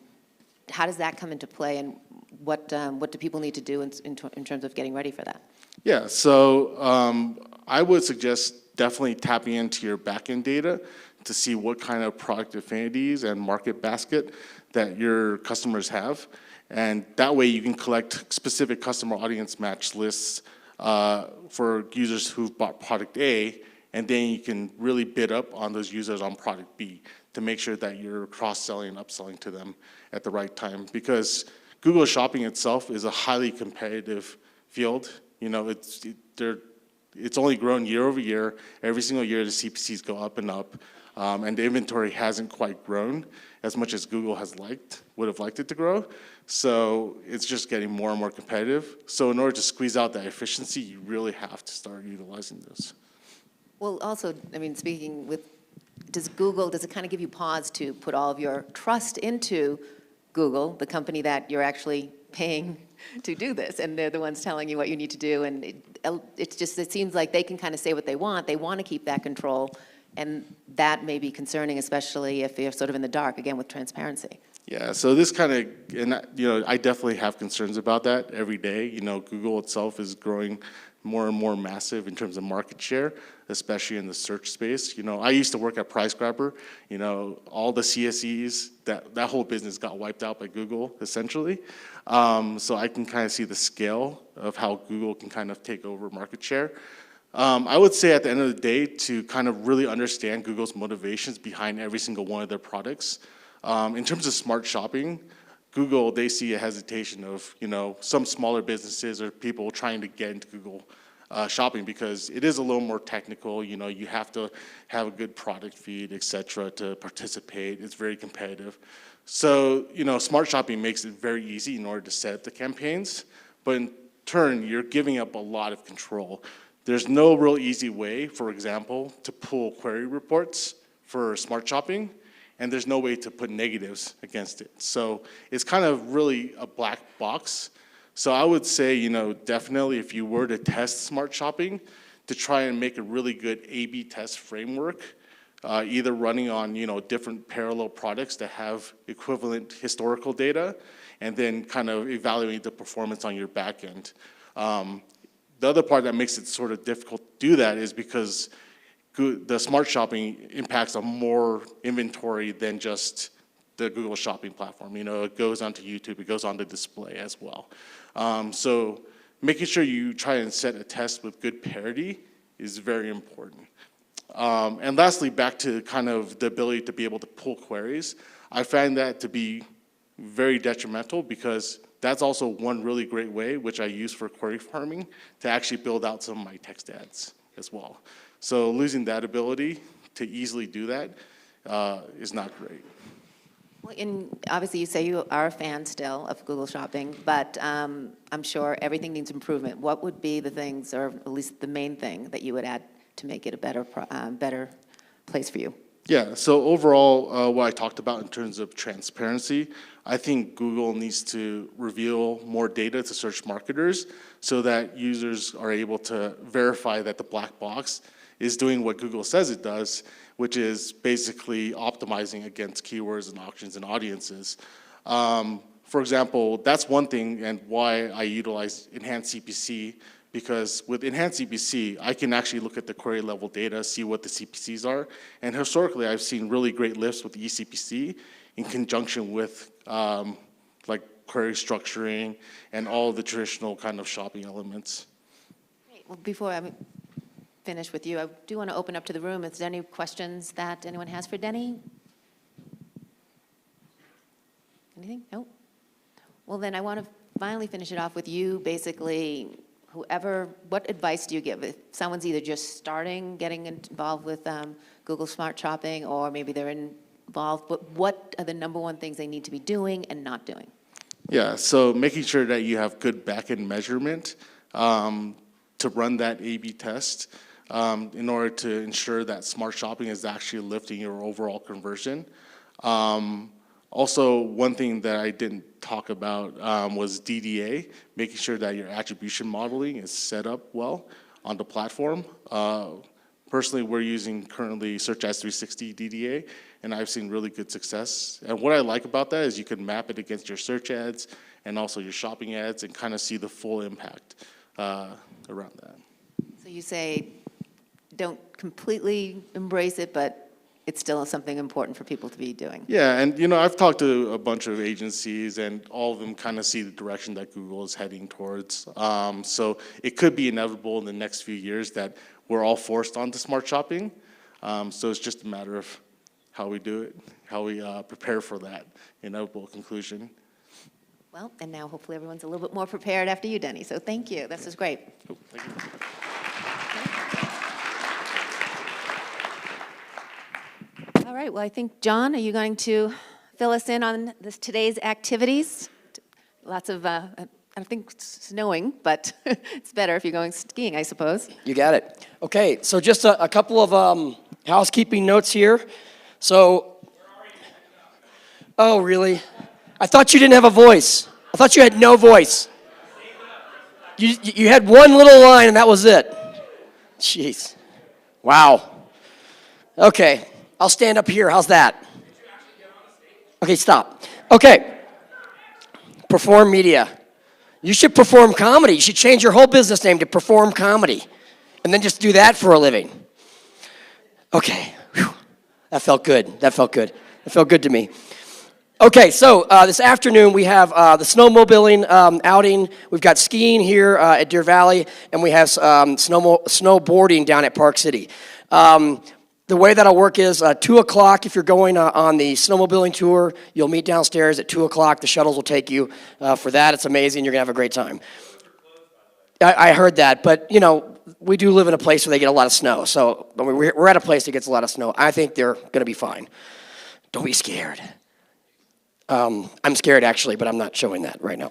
how does that come into play, and what do people need to do in terms of getting ready for that? Yeah, so I would suggest definitely tapping into your backend data to see what kind of product affinities and market basket that your customers have. And that way you can collect specific customer audience match lists for users who've bought product A, and then you can really bid up on those users on product B to make sure that you're cross-selling and upselling to them at the right time. Because Google Shopping itself is a highly competitive field. It's only grown year over year. Every single year the CPCs go up and up. And the inventory hasn't quite grown as much as Google would have liked it to grow. So it's just getting more and more competitive. So in order to squeeze out that efficiency, you really have to start utilizing this. Well, also, I mean, speaking with, does it kind of give you pause to put all of your trust into Google, the company that you're actually paying to do this, and they're the ones telling you what you need to do, and it seems like they can kind of say what they want. They want to keep that control. And that may be concerning, especially if you're sort of in the dark, again, with transparency. Yeah, so this kind of, and I definitely have concerns about that every day. Google itself is growing more and more massive in terms of market share, especially in the search space. I used to work at PriceGrabber. All the CSEs, that whole business got wiped out by Google, essentially. So I can kind of see the scale of how Google can kind of take over market share. I would say at the end of the day, to kind of really understand Google's motivations behind every single one of their products. In terms of smart shopping, Google, they see a hesitation of, some smaller businesses or people trying to get into Google shopping because it is a little more technical. You have to have a good product feed, et cetera, to participate. It's very competitive. So, smart shopping makes it very easy in order to set up the campaigns, but in turn, you're giving up a lot of control. There's no real easy way, for example, to pull query reports for smart shopping, and there's no way to put negatives against it. So it's kind of really a black box. So I would say, definitely if you were to test smart shopping, to try and make a really good A/B test framework, either running on, different parallel products that have equivalent historical data, and then kind of evaluate the performance on your back end. The other part that makes it sort of difficult to do that is because the smart shopping impacts on more inventory than just the Google shopping platform. It goes onto YouTube, it goes onto display as well. So making sure you try and set a test with good parity is very important. And lastly, back to kind of the ability to be able to pull queries, I find that to be very detrimental because that's also one really great way, which I use for query farming, to actually build out some of my text ads as well. So losing that ability to easily do that is not great. Well, and obviously you say you are a fan still of Google Shopping, but I'm sure everything needs improvement. What would be the things, or at least the main thing, that you would add to make it a better place for you? Yeah, so overall, what I talked about in terms of transparency, I think Google needs to reveal more data to search marketers so that users are able to verify that the black box is doing what Google says it does, which is basically optimizing against keywords and auctions and audiences. For example, that's one thing and why I utilize Enhanced CPC, because with Enhanced CPC, I can actually look at the query level data, see what the CPCs are, and historically I've seen really great lifts with eCPC in conjunction with like query structuring and all the traditional kind of shopping elements. Great. Well, before I finish with you, I do want to open up to the room. Is there any questions that anyone has for Denny? Anything? No? Well, then I want to finally finish it off with you. Basically, what advice do you give? If someone's either just starting getting involved with Google Smart Shopping, or maybe they're involved, but what are the number one things they need to be doing and not doing? Yeah, so making sure that you have good back-end measurement to run that A/B test in order to ensure that smart shopping is actually lifting your overall conversion. Also, one thing that I didn't talk about was DDA, making sure that your attribution modeling is set up well on the platform. Personally, we're using currently Search Ads 360 DDA, and I've seen really good success. And what I like about that is you can map it against your search ads and also your shopping ads and kind of see the full impact around that. So you say don't completely embrace it, but it's still something important for people to be doing. Yeah, and I've talked to a bunch of agencies, and all of them kind of see the direction that Google is heading towards. So it could be inevitable in the next few years that we're all forced onto smart shopping. So it's just a matter of how we do it, how we prepare for that inevitable conclusion. Well, and now hopefully everyone's a little bit more prepared after you, Denny. So thank you. This was great. Oh, thank you. All right, well, I think, John, are you going to fill us in on today's activities? Lots of, I don't think snowing, but it's better if you're going skiing, I suppose. You got it. Okay, so just a couple of housekeeping notes here. So, oh, really? I thought you didn't have a voice. I thought you had no voice. You had one little line and that was it. Jeez. Wow. Okay, I'll stand up here. How's that? Okay, stop. Okay, Perform Media. You should perform comedy. You should change your whole business name to Perform Comedy, and then just do that for a living. Okay, whew. That felt good. That felt good. That felt good to me. Okay, so this afternoon we have the snowmobiling outing. We've got skiing here at Deer Valley, and we have snowboarding down at Park City. The way that'll work is 2 o'clock, if you're going on the snowmobiling tour, you'll meet downstairs at 2 o'clock. The shuttles will take you for that. It's amazing. You're going to have a great time. I heard that, but, you know, we do live in a place where they get a lot of snow. So I mean, we're at a place that gets a lot of snow. I think they're going to be fine. Don't be scared. I'm scared, actually, but I'm not showing that right now.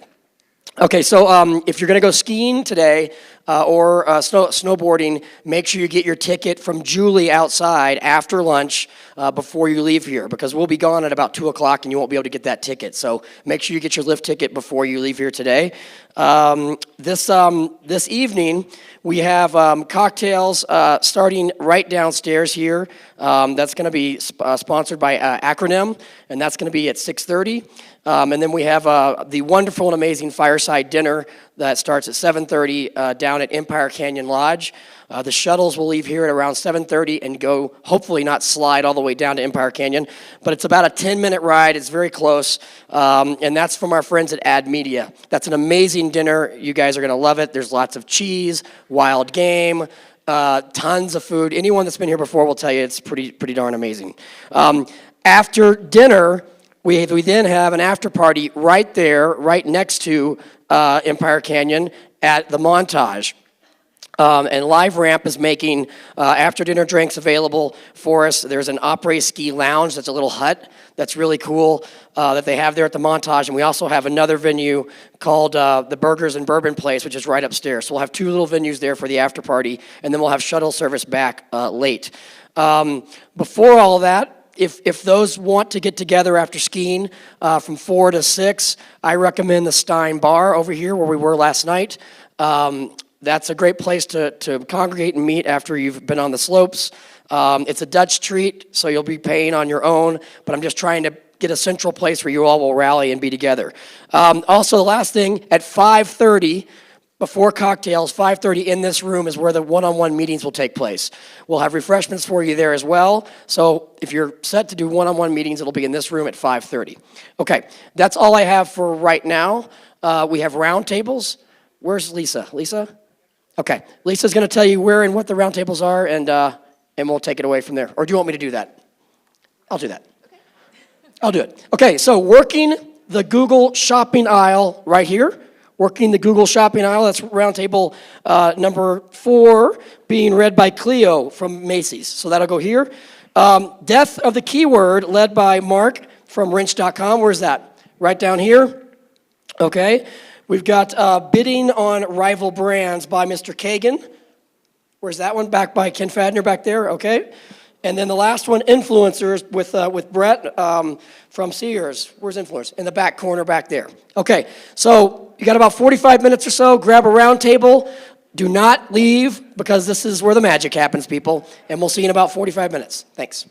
Okay, so if you're going to go skiing today or snowboarding, make sure you get your ticket from Julie outside after lunch before you leave here, because we'll be gone at about 2 o'clock and you won't be able to get that ticket. So make sure you get your lift ticket before you leave here today. This evening, we have cocktails starting right downstairs here. That's going to be sponsored by Acronym, and that's going to be at 6:30. And then we have the wonderful and amazing fireside dinner that starts at 7:30 down at Empire Canyon Lodge. The shuttles will leave here at around 7:30 and go, hopefully not slide all the way down to Empire Canyon, but it's about a 10-minute ride. It's very close, and that's from our friends at Ad Media. That's an amazing dinner. You guys are going to love it. There's lots of cheese, wild game, tons of food. Anyone that's been here before will tell you it's pretty darn amazing. After dinner, we then have an after party right there, right next to Empire Canyon at the Montage. And Live Ramp is making after-dinner drinks available for us. There's an après-ski lounge that's a little hut that's really cool that they have there at the Montage. And we also have another venue called the Burgers and Bourbon Place, which is right upstairs. So we'll have two little venues there for the after-party, and then we'll have shuttle service back late. Before all of that, if those want to get together after skiing from 4 to 6, I recommend the Stein Bar over here where we were last night. That's a great place to congregate and meet after you've been on the slopes. It's a Dutch treat, so you'll be paying on your own, but I'm just trying to get a central place where you all will rally and be together. Also, the last thing, at 5:30, before cocktails, 5:30 in this room is where the one-on-one meetings will take place. We'll have refreshments for you there as well. So if you're set to do one-on-one meetings, it'll be in this room at 5:30. Okay, that's all I have for right now. We have round tables. Where's Lisa? Lisa? Okay, Lisa's going to tell you where and what the round tables are, and we'll take it away from there. Or do you want me to do that? I'll do that. I'll do it. Okay, so working the Google shopping aisle right here. Working the Google shopping aisle, that's round table number 4, being read by Cleo from Macy's. So that'll go here. Death of the Keyword, led by Mark from wrench.com. Where's that? Right down here. Okay. We've got Bidding on Rival Brands by Mr. Kagan. Where's that one? Back by Ken Fadner back there. Okay. And then the last one, Influencers, with Brett from Sears. Where's Influencers? In the back corner back there. Okay, so you got about 45 minutes or so. Grab a round table. Do not leave, because this is where the magic happens, people. And we'll see you in about 45 minutes. Thanks.